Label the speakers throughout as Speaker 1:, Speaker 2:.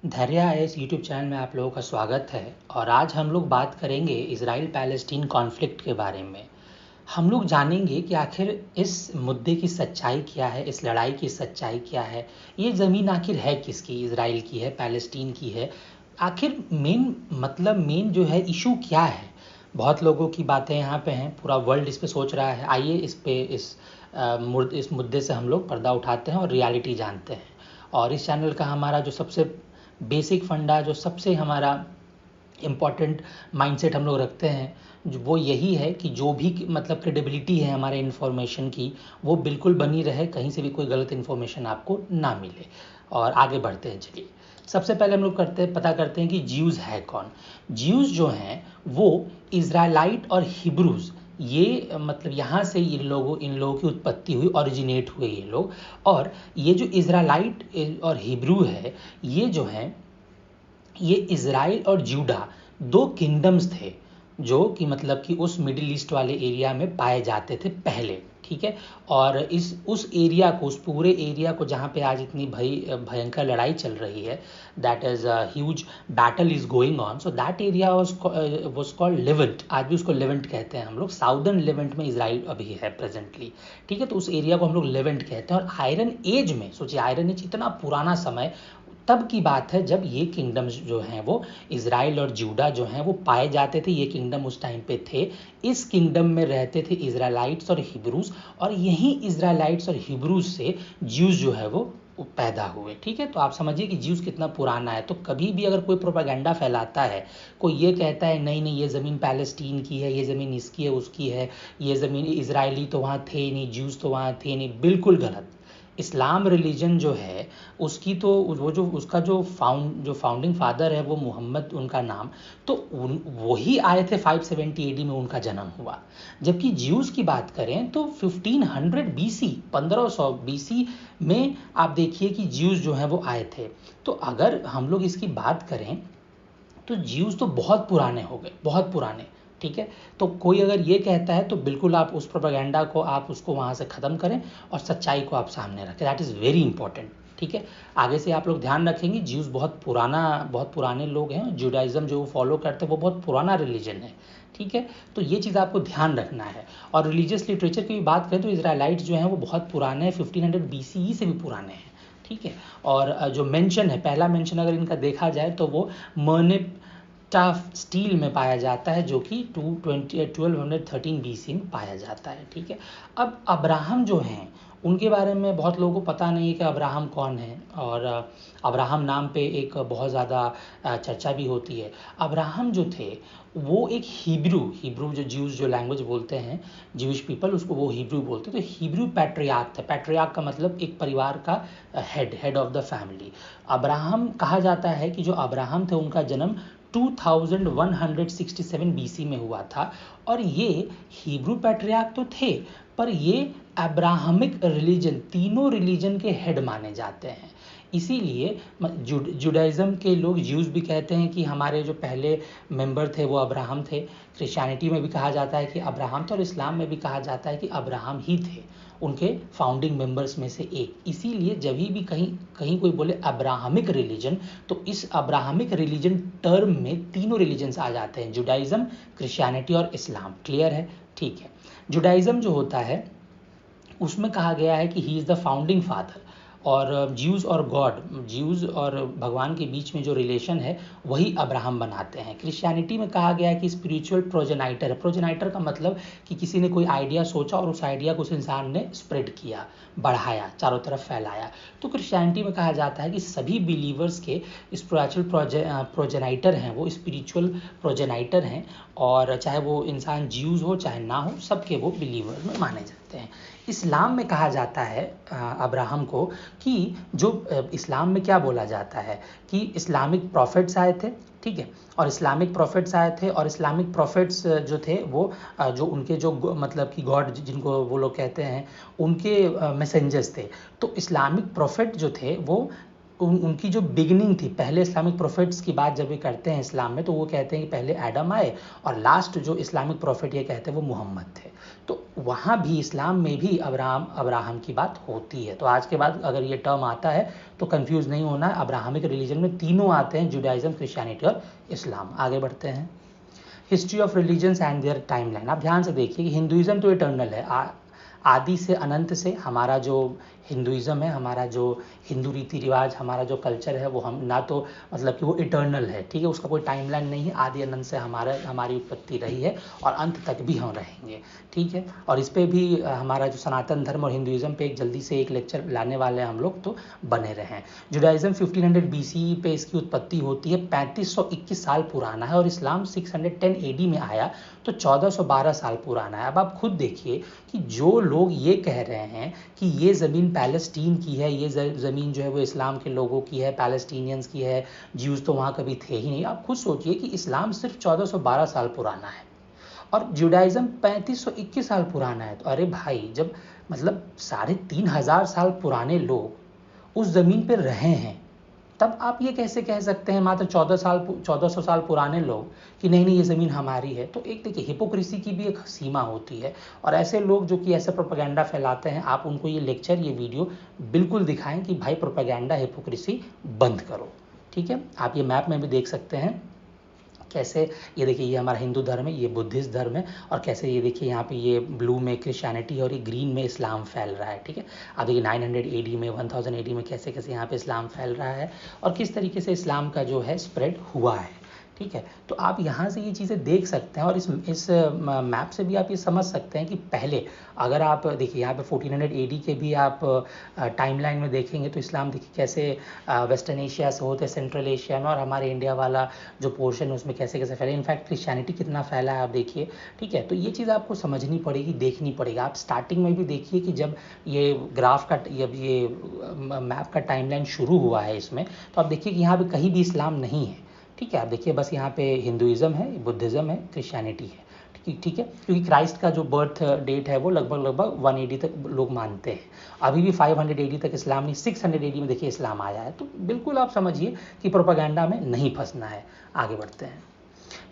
Speaker 1: धैर्य IAS YouTube channel में आप लोगों का स्वागत है। और आज हम लोग बात करेंगे इजराइल पैलेस्टीन कॉन्फ्लिक्ट के बारे में। हम लोग जानेंगे कि आखिर इस मुद्दे की सच्चाई क्या है, इस लड़ाई की सच्चाई क्या है, ये ज़मीन आखिर है किसकी, इजराइल की है, पैलेस्टीन की है, आखिर मेन जो है इशू क्या है। बहुत लोगों की बातें यहाँ पे हैं, पूरा वर्ल्ड इस पे सोच रहा है। आइए इस मुद्दे से हम लोग पर्दा उठाते हैं और रियलिटी जानते हैं। और इस चैनल का हमारा जो सबसे बेसिक फंडा, जो सबसे हमारा इम्पॉर्टेंट माइंडसेट हम लोग रखते हैं, वो यही है कि जो भी क्रेडिबिलिटी है हमारे इन्फॉर्मेशन की, वो बिल्कुल बनी रहे, कहीं से भी कोई गलत इन्फॉर्मेशन आपको ना मिले। और आगे बढ़ते हैं, चलिए सबसे पहले हम लोग पता करते हैं कि ज्यूज़ है कौन। ज्यूज़ जो हैं वो इज़राइलाइट और हिब्रूज़, ये यहाँ से इन लोगों की उत्पत्ति हुई, ओरिजिनेट हुए ये लोग। और ये जो इज़राइलाइट और हिब्रू है, ये जो हैं ये इज़राइल और जूडा दो किंगडम्स थे, जो कि उस मिडिल ईस्ट वाले एरिया में पाए जाते थे पहले, ठीक है। और उस एरिया को, उस पूरे एरिया को जहाँ पे आज इतनी भयंकर लड़ाई चल रही है, that is huge battle is going on, so that area was called Levant. आज भी उसको लेवेंट कहते हैं हम लोग। साउदर्न लेवेंट में इजराइल अभी है प्रेजेंटली, ठीक है। तो उस एरिया को हम लोग लेवेंट कहते हैं। और आयरन एज में, सोचिए आयरन एज इतना पुराना समय, तब की बात है जब ये किंगडम्स जो हैं वो इज़राइल और जूडा जो हैं वो पाए जाते थे। ये किंगडम उस टाइम पे थे। इस किंगडम में रहते थे इज़राइलाइट्स और हिब्रूज, और यहीं इज़राइलाइट्स और हिब्रूज से ज्यूज जो है वो पैदा हुए, ठीक है। तो आप समझिए कि ज्यूज कितना पुराना है। तो कभी भी अगर कोई प्रोपागेंडा फैलाता है, कोई ये कहता है नहीं नहीं ये ज़मीन पैलेस्टीन की है, ये ज़मीन इसकी है, उसकी है, ये ज़मीन इजरायली तो वहाँ थे नहीं, ज्यूज तो वहाँ थे नहीं, बिल्कुल गलत। इस्लाम रिलीजन जो है उसकी तो वो जो उसका जो फाउंडिंग फादर है वो मोहम्मद उनका नाम, तो वही आए थे 570 एडी में, उनका जन्म हुआ। जबकि ज्यूज़ की बात करें तो 1500 बीसी, 1500 बीसी में आप देखिए कि ज्यूज़ जो हैं वो आए थे। तो अगर हम लोग इसकी बात करें तो ज्यूज़ तो बहुत पुराने हो गए, बहुत पुराने, ठीक है। तो कोई अगर ये कहता है तो बिल्कुल आप उस प्रोपेगेंडा को, आप उसको वहाँ से ख़त्म करें और सच्चाई को आप सामने रखें। दैट इज़ वेरी इंपॉर्टेंट, ठीक है। आगे से आप लोग ध्यान रखेंगे, ज्यूज़ बहुत पुराने लोग हैं। जुडाइज़म जो फॉलो करते हैं वो बहुत पुराना रिलीजन है, ठीक है। तो ये चीज़ आपको ध्यान रखना है। और रिलीजियस लिटरेचर की भी बात करें तो इज़राइलाइट्स जो हैं वो बहुत पुराने हैं, 1500 BCE से भी पुराने हैं, ठीक है। और जो मेंशन है, पहला मेंशन अगर इनका देखा जाए तो वो मर्निप टफ स्टील में पाया जाता है, जो कि 1213 BC में पाया जाता है, ठीक है। अब अब्राहम जो हैं उनके बारे में बहुत लोगों को पता नहीं है कि अब्राहम कौन है। और अब्राहम नाम पे एक बहुत ज़्यादा चर्चा भी होती है। अब्राहम जो थे वो एक हिब्रू जो ज्यूज़ जो लैंग्वेज बोलते हैं, ज्यूइश पीपल, उसको वो हिब्रू बोलते हैं। तो हिब्रू पैट्रियार्क थे। पैट्रियार्क का मतलब एक परिवार का head of the family. Abraham कहा जाता है कि जो अब्राहम थे उनका जन्म 2167 BC में हुआ था। और ये हिब्रू पैट्रियार्क तो थे, पर ये अब्राहमिक रिलीजन, तीनों रिलीजन के हेड माने जाते हैं। इसीलिए जुडाइज़म के लोग ज्यूज़ भी कहते हैं कि हमारे जो पहले मेंबर थे वो अब्राहम थे। क्रिश्चियनिटी में भी कहा जाता है कि अब्राहम थे, और इस्लाम में भी कहा जाता है कि अब्राहम ही थे उनके फाउंडिंग मेंबर्स में से एक। इसीलिए जब भी कहीं कहीं कोई बोले अब्राहमिक रिलीजन, तो इस अब्राहमिक रिलीजन टर्म में तीनों रिलीजन्स आ जाते हैं, जुडाइज़म, क्रिश्चियनिटी और इस्लाम। क्लियर है, ठीक है। जुडाइज़म जो होता है उसमें कहा गया है कि he is the founding father. और ज्यूज़ और भगवान के बीच में जो रिलेशन है वही अब्राहम बनाते हैं। क्रिश्चियनिटी में कहा गया है कि स्पिरिचुअल प्रोजेनाइटर है। प्रोजेनाइटर का मतलब कि किसी ने कोई आइडिया सोचा और उस आइडिया को उस इंसान ने स्प्रेड किया, बढ़ाया, चारों तरफ फैलाया। तो क्रिश्चियनिटी में कहा जाता है कि सभी बिलीवर्स के स्पिरिचुअल प्रोजेनाइटर हैं, वो स्पिरिचुअल प्रोजेनाइटर हैं। और चाहे वो इंसान ज्यूज़ हो चाहे ना हो, सबके वो बिलीवर में माने जाते हैं। इस्लाम में कहा जाता है अब्राहम को कि इस्लाम में क्या बोला जाता है कि इस्लामिक प्रॉफिट्स आए थे, ठीक है। और इस्लामिक प्रॉफिट्स आए थे, और इस्लामिक प्रॉफिट्स जो थे वो जो उनके जो कि गॉड जिनको वो लोग कहते हैं, उनके मैसेंजर्स थे। तो इस्लामिक प्रॉफिट जो थे वो उनकी जो बिगिनिंग थी, पहले इस्लामिक प्रोफेट्स की बात जब ये करते हैं इस्लाम में, तो वो कहते हैं कि पहले एडम आए और लास्ट जो इस्लामिक प्रोफेट ये कहते हैं वो मोहम्मद थे। तो वहाँ भी इस्लाम में भी अब्राहम की बात होती है। तो आज के बाद अगर ये टर्म आता है तो कंफ्यूज नहीं होना है, अब्राहमिक रिलीजन में तीनों आते हैं, जुडाइज्म, क्रिश्चियनिटी और इस्लाम। आगे बढ़ते हैं। History of religions and their timeline. आप ध्यान से देखिए कि हिंदुइज्म तो इटर्नल है, आदि से अनंत से हमारा जो हिंदुइज्म है, हमारा जो हिंदू रीति रिवाज, हमारा जो कल्चर है, वो हम ना तो मतलब कि वो इटर्नल है, ठीक है, उसका कोई टाइमलाइन नहीं है, आदि अनंत से हमारी उत्पत्ति रही है और अंत तक भी हम रहेंगे, ठीक है। और इस पे भी हमारा जो सनातन धर्म और हिंदुइज्म पे एक जल्दी से एक लेक्चर लाने वाले हैं हम लोग, तो बने रहें। जुडाइज्म 1500 BCE पे इसकी उत्पत्ति होती है, 3521 साल पुराना है, और इस्लाम 610 AD में आया, तो 1412 साल पुराना है। अब आप खुद देखिए कि जो लोग ये कह रहे हैं कि ये ज़मीन पैलेस्टीन की है, ये ज़मीन जो है वो इस्लाम के लोगों की है, पैलेस्टीनियंस की है, ज्यूज़ तो वहाँ कभी थे ही नहीं। आप खुद सोचिए कि इस्लाम सिर्फ 1412 साल पुराना है और जुडाइज्म 3521 साल पुराना है। तो अरे भाई, जब मतलब 3500 साल पुराने लोग उस ज़मीन पर रहे हैं, तब आप ये कैसे कह सकते हैं मात्र 1400 साल पुराने लोग कि नहीं नहीं ये ज़मीन हमारी है। तो एक देखिए, हिपोक्रेसी की भी एक सीमा होती है, और ऐसे लोग जो कि ऐसे प्रोपेगेंडा फैलाते हैं, आप उनको ये लेक्चर, ये वीडियो बिल्कुल दिखाएं कि भाई प्रोपेगेंडा, हिपोक्रेसी बंद करो, ठीक है। आप ये मैप में भी देख सकते हैं कैसे, ये देखिए ये हमारा हिंदू धर्म है, ये बुद्धिस्ट धर्म है, और कैसे ये देखिए यहाँ पे ये ब्लू में क्रिश्चियनिटी और ये ग्रीन में इस्लाम फैल रहा है, ठीक है। अब देखिए 900 AD में, 1000 AD में कैसे कैसे यहाँ पे इस्लाम फैल रहा है और किस तरीके से इस्लाम का जो है स्प्रेड हुआ है, ठीक है। तो आप यहाँ से ये चीज़ें देख सकते हैं, और इस मैप से भी आप ये समझ सकते हैं कि पहले अगर आप देखिए यहाँ पे 1400 AD के भी आप टाइमलाइन में देखेंगे तो इस्लाम देखिए कैसे वेस्टर्न एशिया से होते सेंट्रल एशिया में, और हमारे इंडिया वाला जो पोर्शन है उसमें कैसे कैसे फैला। इनफैक्ट क्रिश्चियनिटी कितना फैला है आप देखिए, ठीक है। तो ये चीज़ आपको समझनी पड़ेगी, देखनी पड़ेगी। आप स्टार्टिंग में भी देखिए कि जब ये ग्राफ का ये मैप का टाइमलाइन शुरू हुआ है इसमें, तो आप देखिए कि यहाँ पे कहीं भी इस्लाम नहीं है, ठीक है। आप देखिए बस यहाँ पे हिंदुइज्म है, बुद्धिज़्म है, क्रिश्चियनिटी है, ठीक है। क्योंकि क्राइस्ट का जो बर्थ डेट है वो लगभग 180 तक लोग मानते हैं। अभी भी 500 AD तक इस्लाम नहीं, 600 AD में देखिए इस्लाम आया है। तो बिल्कुल आप समझिए कि प्रोपेगेंडा में नहीं फंसना है। आगे बढ़ते हैं।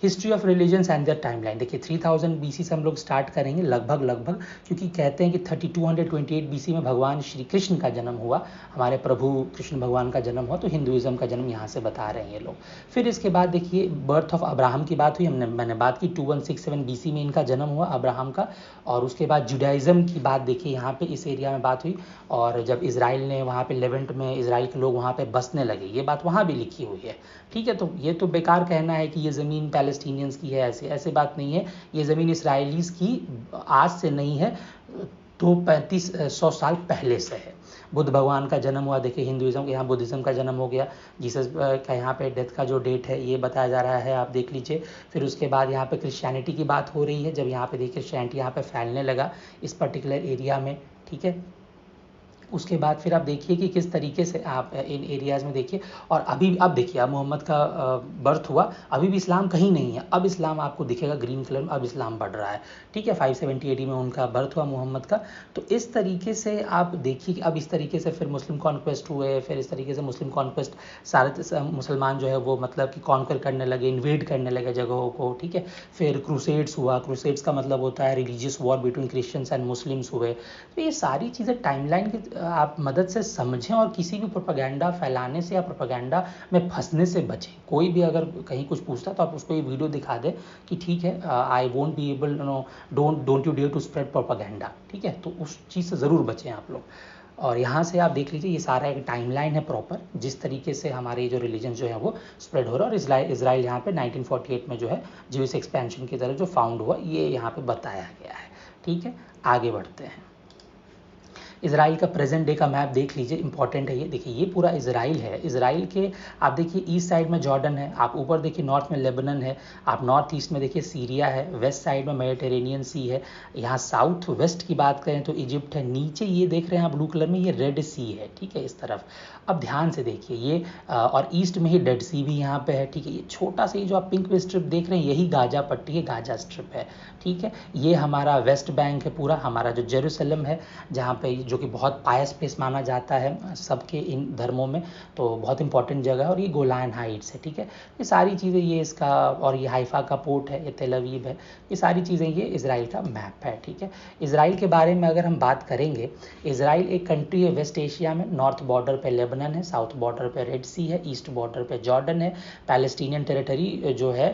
Speaker 1: History of religions and their timeline. देखिए 3000 BC से हम लोग स्टार्ट करेंगे लगभग, क्योंकि कहते हैं कि 3228 BC में भगवान श्री कृष्ण का जन्म हुआ, हमारे प्रभु कृष्ण भगवान का जन्म हुआ, तो हिंदुइज्म का जन्म यहाँ से बता रहे हैं ये लोग। फिर इसके बाद देखिए बर्थ ऑफ अब्राहम की बात हुई, मैंने बात की 2167 BC में इनका जन्म हुआ अब्राहम का। और उसके बाद जुडाइज्म की बात देखिए यहाँ पे इस एरिया में बात हुई, और जब इसराइल ने वहाँ पे लेवेंट में इसराइल के लोग वहाँ पे बसने लगे, ये बात वहाँ भी लिखी हुई है, ठीक है। तो ये तो बेकार कहना है कि ये ज़मीन पैलेस्टीनियंस की है, ऐसे बात नहीं है। ये ज़मीन इसराइलीज़ की आज से नहीं है, तो 3500 साल पहले से है। बुद्ध भगवान का जन्म हुआ, देखिए हिंदुइज्म के यहाँ बुद्धिज़्म का जन्म हो गया। जीसस का यहाँ पे डेथ का जो डेट है ये बताया जा रहा है, आप देख लीजिए। फिर उसके बाद यहाँ पे क्रिश्चियनिटी की बात हो रही है, जब यहाँ पे देखिए क्रिश्चियनिटी यहाँ पे फैलने लगा इस पर्टिकुलर एरिया में, ठीक है। उसके बाद फिर आप देखिए कि किस तरीके से आप इन एरियाज़ में देखिए, और अभी अब देखिए अब मोहम्मद का बर्थ हुआ, अभी भी इस्लाम कहीं नहीं है। अब इस्लाम आपको दिखेगा ग्रीन कलर में, अब इस्लाम बढ़ रहा है, ठीक है। 570 AD में उनका बर्थ हुआ मोहम्मद का। तो इस तरीके से आप देखिए कि अब इस तरीके से फिर मुस्लिम कॉन्क्वेस्ट हुए, फिर इस तरीके से मुस्लिम कॉन्क्वेस्ट सारे मुसलमान जो है वो मतलब कि कॉन्कर करने लगे, इन्वेड करने लगे जगहों को, ठीक है। फिर क्रूसेड्स हुआ, क्रूसेड्स का मतलब होता है religious war between Christians and Muslims हुए। तो ये सारी चीज़ें टाइमलाइन की आप मदद से समझें, और किसी भी प्रोपेगेंडा फैलाने से या प्रोपेगेंडा में फंसने से बचें। कोई भी अगर कहीं कुछ पूछता तो आप उसको ये वीडियो दिखा दें कि ठीक है, I won't be able, don't you dare to spread propaganda, ठीक है। तो उस चीज़ से ज़रूर बचें आप लोग। और यहाँ से आप देख लीजिए ये सारा एक टाइमलाइन है प्रॉपर, जिस तरीके से हमारे जो रिलीजन जो है वो स्प्रेड हो रहा है। और इसराइल यहाँ पे 1948 में जो है ज्यूइश एक्सपेंशन की तरह जो फाउंड हुआ, ये यहाँ पे बताया गया है, ठीक है। आगे बढ़ते हैं। इसराइल का प्रेजेंट डे का मैप देख लीजिए, इंपॉर्टेंट है ये। देखिए ये पूरा इसराइल है। इसराइल के आप देखिए ईस्ट साइड में जॉर्डन है, आप ऊपर देखिए नॉर्थ में लेबनन है, आप नॉर्थ ईस्ट में देखिए सीरिया है, वेस्ट साइड में मेडिटेरेनियन सी है, यहाँ साउथ वेस्ट की बात करें तो इजिप्ट है, नीचे ये देख रहे हैं आप ब्लू कलर में, ये रेड सी है, ठीक है, इस तरफ। अब ध्यान से देखिए ये और ईस्ट में ही डेड सी भी यहाँ पे है, ठीक है। ये छोटा सा ये जो आप पिंक में स्ट्रिप देख रहे हैं यही गाजा पट्टी है, गाजा स्ट्रिप है, ठीक है। ये हमारा वेस्ट बैंक है पूरा, हमारा जो जेरूसलम है, जहाँ पे जो कि बहुत पायस प्लेस माना जाता है सबके इन धर्मों में, तो बहुत इंपॉर्टेंट जगह है। और ये गोलान हाइट्स है, ठीक है। ये सारी चीज़ें ये इसका, और ये हाइफा का पोर्ट है, ये तेल अवीव है, ये सारी चीज़ें ये इजराइल का मैप है, ठीक है। इजराइल के बारे में अगर हम बात करेंगे, इजराइल एक कंट्री है वेस्ट एशिया में। नॉर्थ बॉर्डर पे लेबनान है, साउथ बॉर्डर पे रेड सी है, ईस्ट बॉर्डर पे जॉर्डन है। पैलेस्टीनियन टेरिटरी जो है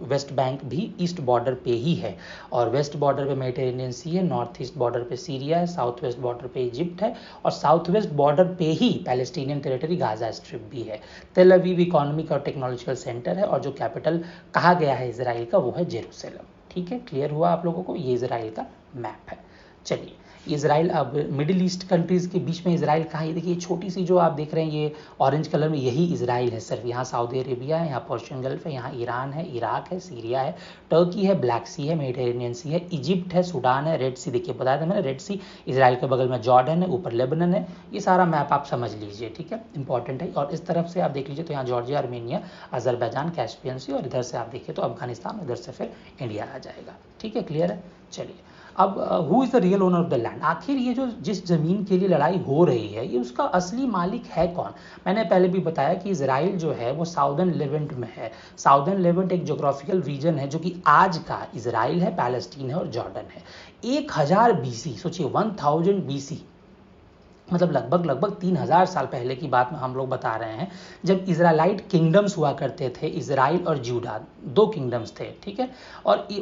Speaker 1: वेस्ट बैंक भी ईस्ट बॉर्डर पे ही है, और वेस्ट बॉर्डर पे मेडिटेरेनियन सी है, नॉर्थ ईस्ट बॉर्डर पे सीरिया है, साउथ वेस्ट बॉर्डर पे इजिप्ट है, और साउथ वेस्ट बॉर्डर पे ही पैलेस्टीनियन टेरिटरी गाजा स्ट्रिप भी है। तेल अवीव इकोनॉमिक और टेक्नोलॉजिकल सेंटर है, और जो कैपिटल कहा गया है इजराइल का वो है जेरूसलम, ठीक है। क्लियर हुआ आप लोगों को, ये इजराइल का मैप है। चलिए, इजराइल अब मिडिल ईस्ट कंट्रीज़ के बीच में इजराइल कहाँ है, ये देखिए छोटी सी जो आप देख रहे हैं ये ऑरेंज कलर में, यही इजराइल है सिर्फ। यहाँ सऊदी अरेबिया है, यहाँ पर्शियन गल्फ है, यहाँ ईरान है, इराक है, सीरिया है, टर्की है, ब्लैक सी है, मेडिटेरेनियन सी है, इजिप्ट है, सूडान है, रेड सी, देखिए बताया था मैंने रेड सी, इजराइल के बगल में जॉर्डन है, ऊपर लेबनान है। ये सारा मैप आप समझ लीजिए, ठीक है, इंपॉर्टेंट है। और इस तरफ से आप देख लीजिए तो यहाँ जॉर्जिया, आर्मेनिया, अजरबैजान, कैस्पियन सी, और इधर से आप देखिए तो अफगानिस्तान, इधर से फिर इंडिया आ जाएगा, ठीक है। क्लियर है। चलिए, अब who is the real owner of the land, आखिर ये जो जिस ज़मीन के लिए लड़ाई हो रही है ये उसका असली मालिक है कौन। मैंने पहले भी बताया कि इजराइल जो है वो साउदर्न लेवेंट में है। साउदर्न लेवेंट एक जोग्राफिकल रीजन है जो कि आज का इजराइल है, पैलेस्टीन है और जॉर्डन है। 1000 BC, सोचिए 1000 BC, मतलब लगभग 3000 साल पहले की बात में हम लोग बता रहे हैं, जब इजराइलाइट किंगडम्स हुआ करते थे, इजराइल और जूडा, दो किंगडम्स थे, ठीक है।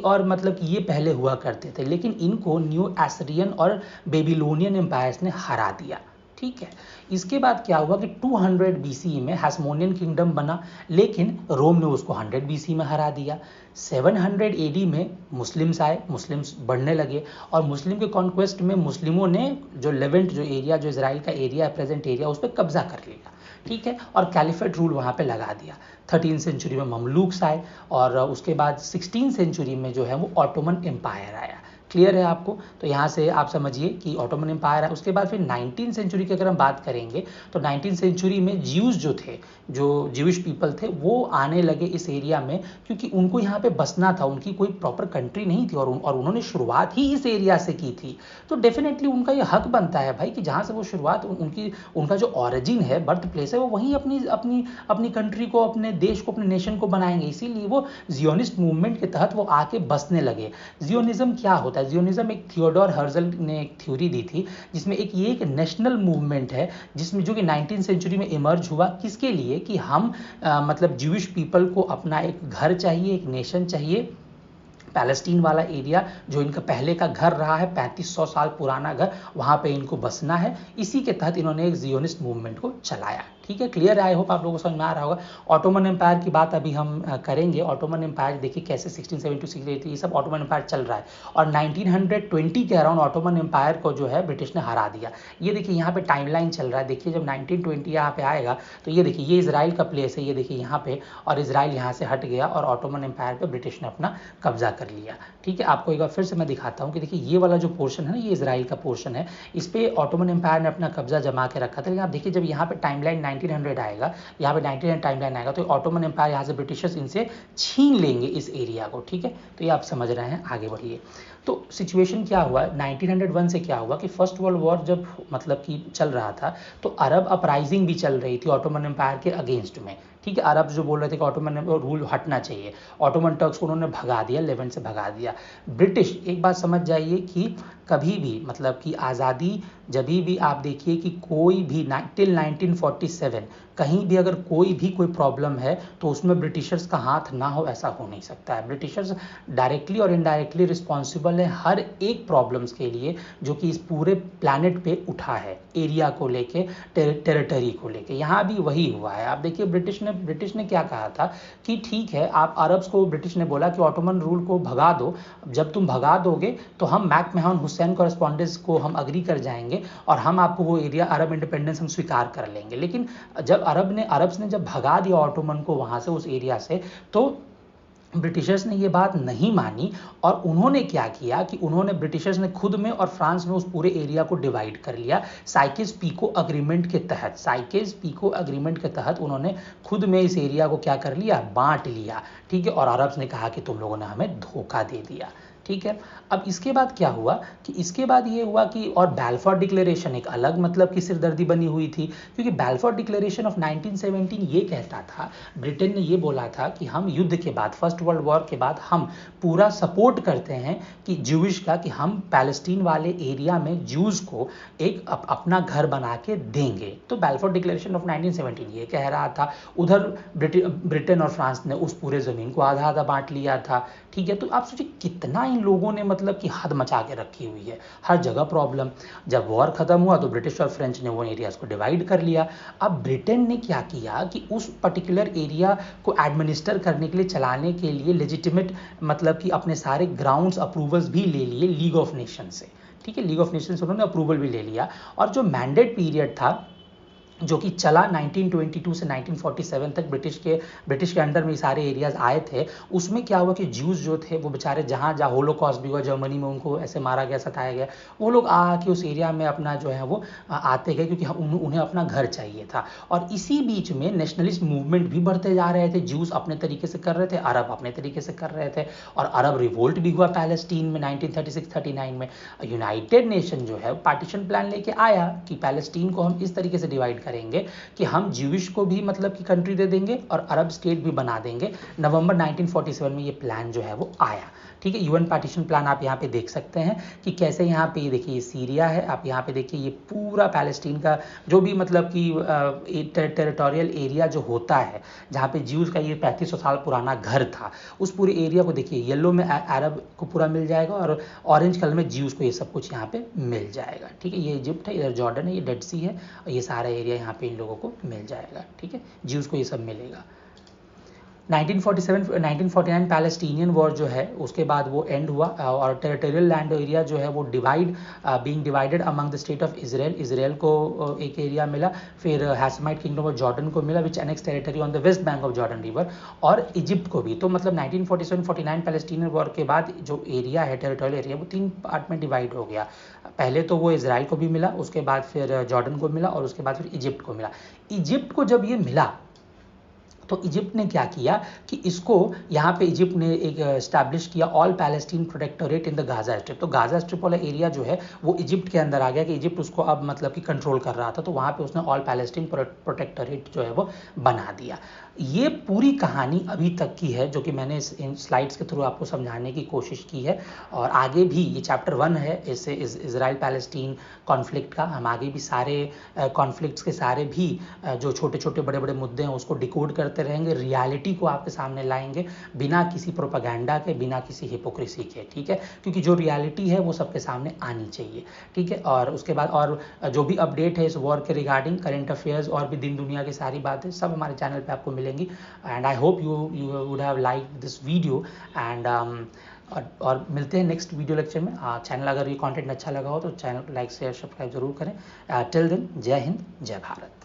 Speaker 1: और मतलब कि ये पहले हुआ करते थे, लेकिन इनको न्यू एसरियन और बेबीलोनियन एम्पायर्स ने हरा दिया, ठीक है। इसके बाद क्या हुआ कि 200 BC में हास्मोनियन किंगडम बना, लेकिन रोम ने उसको 100 BC में हरा दिया। 700 AD में मुस्लिम्स आए, मुस्लिम्स बढ़ने लगे, और मुस्लिम के कॉन्क्वेस्ट में मुस्लिमों ने जो लेवेंट जो एरिया, जो इजराइल का एरिया है, प्रेजेंट एरिया, उस पर कब्जा कर लिया, ठीक है, और कैलिफेट रूल वहाँ पे लगा दिया। 13वीं सेंचुरी में ममलूक्स आए, और उसके बाद 16वीं सेंचुरी में जो है वो ऑटोमन एम्पायर आया। क्लियर है आपको, तो यहाँ से आप समझिए कि ऑटोमन एम्पायर है। उसके बाद फिर 19वीं सेंचुरी की अगर हम बात करेंगे तो 19वीं सेंचुरी में ज्यूज जो थे, जो ज्यूइश पीपल थे, वो आने लगे इस एरिया में, क्योंकि उनको यहाँ पे बसना था, उनकी कोई प्रॉपर कंट्री नहीं थी, और उन्होंने शुरुआत ही इस एरिया से की थी। तो डेफिनेटली उनका ये हक बनता है भाई कि जहाँ से वो शुरुआत, उनका जो ऑरिजिन है, बर्थ प्लेस है, वो वहीं अपनी कंट्री को, अपने देश को, अपने नेशन को बनाएंगे। इसीलिए वो जियोनिस्ट मूवमेंट के तहत वो आके बसने लगे। जियोनिज्म क्या होता है? जियोनिज्म एक थियोडोर हर्जल ने एक थ्योरी दी थी, जिसमें ये एक नेशनल मूवमेंट है, जिसमें जो कि 19वीं सेंचुरी में इमर्ज हुआ। किसके लिए? कि हम मतलब ज्यूइश पीपल को अपना एक घर चाहिए, एक नेशन चाहिए। पैलेस्टीन वाला एरिया जो इनका पहले का घर रहा है, 3500 साल पुराना घर, वहाँ पे इनको बसना है। इसी के तहत इन्होंने एक जियोनिस्ट मूवमेंट को चलाया, ठीक है। क्लियर है, आई होप आप लोगों को समझ में आ रहा होगा। ऑटोमन एम्पायर की बात अभी हम करेंगे। ऑटोमन एम्पायर देखिए कैसे 1670 to 1683 ये सब ऑटोमन एम्पायर चल रहा है, और 1920 के अराउंड ऑटोमन एम्पायर को जो है ब्रिटिश ने हरा दिया। ये देखिए यहाँ पे टाइमलाइन चल रहा है, देखिए जब 1920 यहाँ पे आएगा तो ये देखिए, ये इजराइल का प्लेस है, ये देखिए यहाँ पे, और इजराइल यहाँ से हट गया और ऑटोमन एम्पायर पे ब्रिटिश ने अपना कब्जा कर लिया, ठीक है। आपको एक बार फिर से मैं दिखाता हूँ कि देखिए ये वाला जो पोर्शन है ना, ये इजराइल का पोर्शन है, इस पे ऑटोमन एम्पायर ने अपना कब्जा जमा के रखा था। लेकिन आप देखिए जब यहाँ पे टाइमलाइन 1900 आएगा, यहाँ पे 1900 टाइमलाइन आएगा, तो ऑटोमन एम्पायर यहाँ से ब्रिटिशर्स इनसे छीन लेंगे इस एरिया को, ठीक है। तो ये आप समझ रहे हैं, आगे बढ़िए। तो सिचुएशन क्या हुआ 1901 से, क्या हुआ कि फर्स्ट वर्ल्ड वॉर जब मतलब कि चल रहा था, तो अरब अपराइजिंग भी चल रही थी ऑटोमन एम्पायर के अगेंस्ट में, ठीक है। अरब जो बोल रहे थे कि ऑटोमन रूल हटना चाहिए, ऑटोमन टर्क्स को उन्होंने भगा दिया, लेवेंट से भगा दिया। ब्रिटिश, एक बात समझ जाइए कि कभी भी मतलब कि आज़ादी जब भी आप देखिए कि कोई भी टिल 1947 कहीं भी अगर कोई प्रॉब्लम है तो उसमें ब्रिटिशर्स का हाथ ना हो, ऐसा हो नहीं सकता है। ब्रिटिशर्स डायरेक्टली और इनडायरेक्टली रिस्पॉन्सिबल है हर एक प्रॉब्लम्स के लिए जो कि इस पूरे प्लैनेट पे उठा है, एरिया को लेके, टेरिटरी को लेके। यहाँ भी वही हुआ है। आप देखिए ब्रिटिश ने क्या कहा था कि ठीक है, आप अरब्स को, ब्रिटिश ने बोला कि ऑटोमन रूल को भगा दो, जब तुम भगा दोगे तो हम मैकमहन हुसैन कॉरेस्पॉन्डेंस को हम अग्री कर जाएंगे और हम आपको वो एरिया, अरब इंडिपेंडेंस हम स्वीकार कर लेंगे। लेकिन जब अरब्स ने जब भगा दिया ऑटोमन को वहाँ से, उस एरिया से, तो ब्रिटिशर्स ने ये बात नहीं मानी, और उन्होंने क्या किया कि ब्रिटिशर्स ने खुद में और फ्रांस में उस पूरे एरिया को डिवाइड कर लिया साइकिस-पीको अग्रीमेंट के तहत। साइकिस-पीको अग्रीमेंट के तहत उन्होंने खुद में इस एरिया को क्या कर लिया, बांट लिया, ठीक है। और अरब्स ने कहा कि तुम लोगों ने हमें धोखा दे दिया, ठीक है। अब इसके बाद क्या हुआ कि इसके बाद ये हुआ कि और बैलफोर डिक्लेरेशन एक अलग मतलब की सिरदर्दी बनी हुई थी, क्योंकि बैलफोर डिक्लेरेशन ऑफ 1917 ये कहता था, ब्रिटेन ने ये बोला था कि हम युद्ध के बाद, फर्स्ट वर्ल्ड वॉर के बाद हम पूरा सपोर्ट करते हैं कि ज्यूइश का, कि हम पैलेस्टीन वाले एरिया में ज्यूज को एक अपना घर बना के देंगे। तो बैलफोर डिक्लेरेशन ऑफ 1917 ये कह रहा था। उधर ब्रिटेन और फ्रांस ने उस पूरे ज़मीन को आधा आधा बांट लिया था, ठीक है। तो आप सोचिए कितना इन लोगों ने मतलब कि हद मचा के रखी हुई है, हर जगह प्रॉब्लम। जब वॉर खत्म हुआ तो ब्रिटिश और फ्रेंच ने वो एरियाज को डिवाइड कर लिया। अब ब्रिटेन ने क्या किया कि उस पर्टिकुलर एरिया को एडमिनिस्टर करने के लिए, चलाने के लिए लेजिटिमेट मतलब कि अपने सारे ग्राउंड्स अप्रूवल्स भी ले लिए लीग ऑफ नेशन से, ठीक है। लीग ऑफ नेशन से उन्होंने अप्रूवल भी ले लिया। और जो मैंडेट पीरियड था जो कि चला 1922 से 1947 तक, ब्रिटिश के अंडर में सारे एरियाज आए थे, उसमें क्या हुआ कि ज्यूज जो थे वो बेचारे जहाँ जहाँ होलोकॉस्ट भी हुआ, जर्मनी में उनको ऐसे मारा गया, सताया गया, वो लोग आके उस एरिया में अपना जो है वो आते गए, क्योंकि उन्हें अपना घर चाहिए था। और इसी बीच में नेशनलिस्ट मूवमेंट भी बढ़ते जा रहे थे। ज्यूज अपने तरीके से कर रहे थे, अरब अपने तरीके से कर रहे थे, और अरब रिवोल्ट भी हुआ पैलेस्टीन में 1936-39 में। यूनाइटेड नेशन जो है पार्टीशन प्लान लेके आया कि पैलेस्टीन को हम इस तरीके से डिवाइड करेंगे कि हम ज्यूइश को भी मतलब कि कंट्री दे देंगे और अरब स्टेट भी बना देंगे। नवंबर 1947 में ये प्लान जो है वो आया, ठीक है। यूएन पार्टीशन प्लान आप यहाँ पे देख सकते हैं कि कैसे, यहाँ पे ये देखिए ये सीरिया है, आप यहाँ पे देखिए ये पूरा पैलेस्टीन का जो भी मतलब कि टेरिटोरियल एरिया जो होता है, जहाँ पे ज्यूज का ये 3500 साल पुराना घर था, उस पूरे एरिया को देखिए, येलो में अरब को पूरा मिल जाएगा और ऑरेंज कलर में ज्यूज को ये सब कुछ यहाँ पे मिल जाएगा, ठीक है। ये इजिप्ट है, इधर जॉर्डन है, ये डेड सी है, और ये सारा एरिया यहाँ पे इन लोगों को मिल जाएगा, ठीक है। ज्यूज को ये सब मिलेगा। 1947-1949 पैलेस्टीनियन वॉर जो है उसके बाद वो एंड हुआ, और टेरिटोरियल लैंड एरिया जो है वो being divided among the state of Israel. Israel को एक एरिया मिला, फिर हैशमाइट किंगडम ऑफ जॉर्डन को मिला, which annex territory on the West Bank of Jordan river, और इजिप्ट को भी। तो मतलब 1947-49 पैलेस्टीनियन वॉर के बाद जो एरिया है, टेरिटोरियल एरिया, वो 3 पार्ट में डिवाइड हो गया। पहले तो वो इजराइल को भी मिला, उसके बाद फिर जॉर्डन को मिला, और उसके बाद फिर इजिप्ट को मिला। इजिप्ट को जब ये मिला तो इजिप्ट ने क्या किया कि इसको यहाँ पे इजिप्ट ने एक एस्टैब्लिश किया all Palestine protectorate in the Gaza strip. तो गाजा स्ट्रिप वाला एरिया जो है वो इजिप्ट के अंदर आ गया, कि इजिप्ट उसको अब मतलब कि कंट्रोल कर रहा था, तो वहाँ पे उसने ऑल पैलेस्टीन प्रोटेक्टोरेट जो है वो बना दिया। ये पूरी कहानी अभी तक की है, जो कि मैंने इन स्लाइड्स के थ्रू आपको समझाने की कोशिश की है, और आगे भी ये चैप्टर 1 है इससे इजराइल पैलेस्टीन कॉन्फ्लिक्ट का। हम आगे भी सारे कॉन्फ्लिक्ट्स के सारे भी जो छोटे छोटे बड़े बड़े मुद्दे हैं उसको डिकोड करते रहेंगे, रियलिटी को आपके सामने लाएंगे, बिना किसी प्रोपेगेंडा के, बिना किसी हिपोक्रेसी के, ठीक है। क्योंकि जो रियलिटी है वो सबके सामने आनी चाहिए, ठीक है। और उसके बाद और जो भी अपडेट है इस वॉर के रिगार्डिंग, करंट अफेयर्स और भी दिन दुनिया की सारी बातें सब हमारे चैनल पे आपको मिलेंगी। And I hope you would have like this video, and और मिलते हैं नेक्स्ट वीडियो लेक्चर में। चैनल अगर ये कंटेंट अच्छा लगा हो तो चैनल को लाइक शेयर सब्सक्राइब जरूर करें। टिल देन, जय हिंद, जय भारत।